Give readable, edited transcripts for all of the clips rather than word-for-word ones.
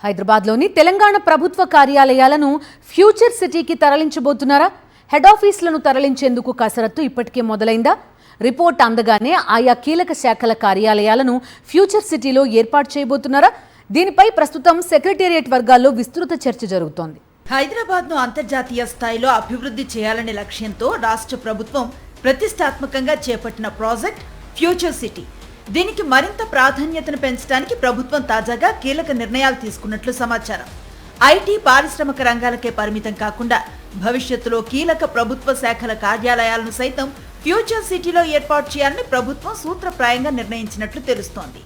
హైదరాబాద్లోని తెలంగాణ ప్రభుత్వ కార్యాలయాలను ఫ్యూచర్ సిటీకి తరలించబోతున్నారా? హెడ్ ఆఫీసులను తరలించేందుకు కసరత్తు ఇప్పటికే మొదలైందా? రిపోర్ట్ అందగానే ఆయా కీలక శాఖల కార్యాలయాలను ఫ్యూచర్ సిటీలో ఏర్పాటు చేయబోతున్నారా? దీనిపై ప్రస్తుతం సెక్రటేరియట్ వర్గాల్లో విస్తృత చర్చ జరుగుతోంది. హైదరాబాద్ను అంతర్జాతీయ స్థాయిలో అభివృద్ధి చేయాలనే లక్ష్యంతో రాష్ట్ర ప్రభుత్వం ప్రతిష్టాత్మకంగా చేపట్టిన ప్రాజెక్ట్ ఫ్యూచర్ సిటీ. దీనికి మరింత ప్రాధాన్యతను పెంచడానికి ప్రభుత్వం తాజాగా కీలక నిర్ణయాలు తీసుకున్నట్లు సమాచారం. ఐటీ, పారిశ్రామిక రంగాలకే పరిమితం కాకుండా భవిష్యత్తులో కీలక ప్రభుత్వ శాఖల కార్యాలయాలను సైతం ఫ్యూచర్ సిటీలో ఏర్పాటు చేయాలని ప్రభుత్వం సూత్రప్రాయంగా నిర్ణయించినట్లు తెలుస్తోంది.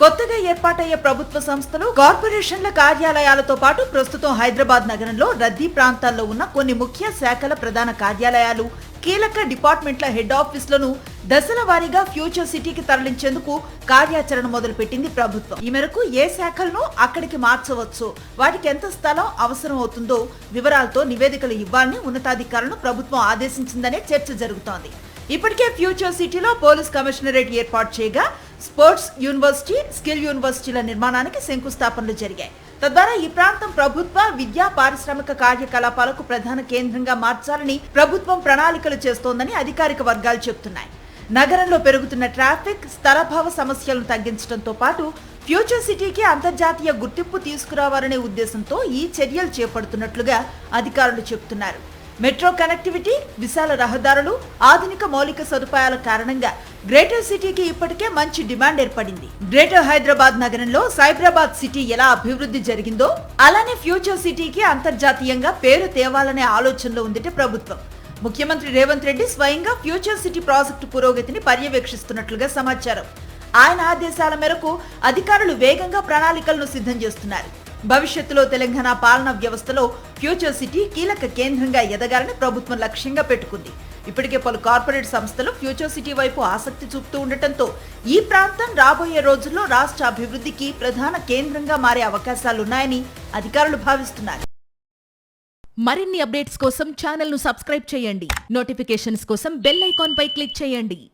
కొత్తగా ఏర్పాటయ్యే ప్రభుత్వ సంస్థలు, కార్పొరేషన్ల కార్యాలయాలతో పాటు ప్రస్తుతం హైదరాబాద్ నగరంలో రద్దీ ప్రాంతాల్లో ఉన్న కొన్ని ముఖ్య శాఖల ప్రధాన కార్యాలయాలు, కీలక డిపార్ట్మెంట్ల హెడ్ ఆఫీసులను దశల వారీగా ఫ్యూచర్ సిటీకి తరలించేందుకు కార్యాచరణ మొదలుపెట్టింది ప్రభుత్వం. ఈ మేరకు ఏ శాఖలను అక్కడికి మార్చవచ్చు, వాటికి ఎంత స్థలం అవసరం అవుతుందో వివరాలతో నివేదికలు ఇవ్వాలని ఉన్నతాధికారులను ప్రభుత్వం ఆదేశించిందనే చర్చ జరుగుతోంది. ఇప్పటికే ఫ్యూచర్ సిటీలో పోలీస్ కమిషనరేట్ ఏర్పాటు చేయగా స్పోర్ట్స్ యూనివర్సిటీ, స్కిల్ యూనివర్సిటీల నిర్మాణానికి శంకుస్థాపనలు జరిగాయి. తద్వారా ఈ ప్రాంతం ప్రభుత్వ, విద్యా, పారిశ్రామిక కార్యకలాపాలకు ప్రధాన కేంద్రంగా మార్చాలని ప్రభుత్వం ప్రణాళికలు చేస్తోందని అధికారిక వర్గాలు చెబుతున్నాయి. నగరంలో పెరుగుతున్న ట్రాఫిక్, స్థలభావ సమస్యలను తగ్గించడంతో పాటు ఫ్యూచర్ సిటీకి అంతర్జాతీయ గుర్తింపు తీసుకురావాలనే ఉద్దేశంతో ఈ చర్యలు చేపడుతున్నట్లుగా అధికారులు చెబుతున్నారు. మెట్రో కనెక్టివిటీ, విశాల రహదారులు, ఆధునిక మౌలిక సదుపాయాల కారణంగా గ్రేటర్ సిటీకి ఇప్పటికే మంచి డిమాండ్ ఏర్పడింది. గ్రేటర్ హైదరాబాద్ నగరంలో సైబరాబాద్ సిటీ ఎలా అభివృద్ధి జరిగిందో అలానే ఫ్యూచర్ సిటీకి అంతర్జాతీయంగా పేరు తేవాలనే ఆలోచనలో ఉందిట ప్రభుత్వం. ముఖ్యమంత్రి రేవంత్ రెడ్డి స్వయంగా ఫ్యూచర్ సిటీ ప్రాజెక్టు పురోగతిని పర్యవేక్షిస్తున్నట్లుగా సమాచారం. ఆయన ఆదేశాల మేరకు అధికారులు వేగంగా ప్రణాళికలను సిద్ధం చేస్తున్నారు. భవిష్యత్తులో తెలంగాణ పాలనా వ్యవస్థలో ఫ్యూచర్ సిటీ కీలక కేంద్రంగా ఎదగాలని ప్రభుత్వం లక్ష్యంగా పెట్టుకుంది. ఇప్పటికే పలు కార్పొరేట్ సంస్థలు ఫ్యూచర్ సిటీ వైపు ఆసక్తి చూపుతూ ఉండటంతో ఈ ప్రాంతం రాబోయే రోజుల్లో రాష్ట్ర అభివృద్ధికి ప్రధాన కేంద్రంగా మారే అవకాశాలున్నాయని అధికారులు భావిస్తున్నారు. మరిన్ని అప్డేట్స్ కోసం ఛానల్ ను సబ్స్క్రైబ్ చేయండి. నోటిఫికేషన్స్ కోసం బెల్ ఐకాన్ పై క్లిక్ చేయండి.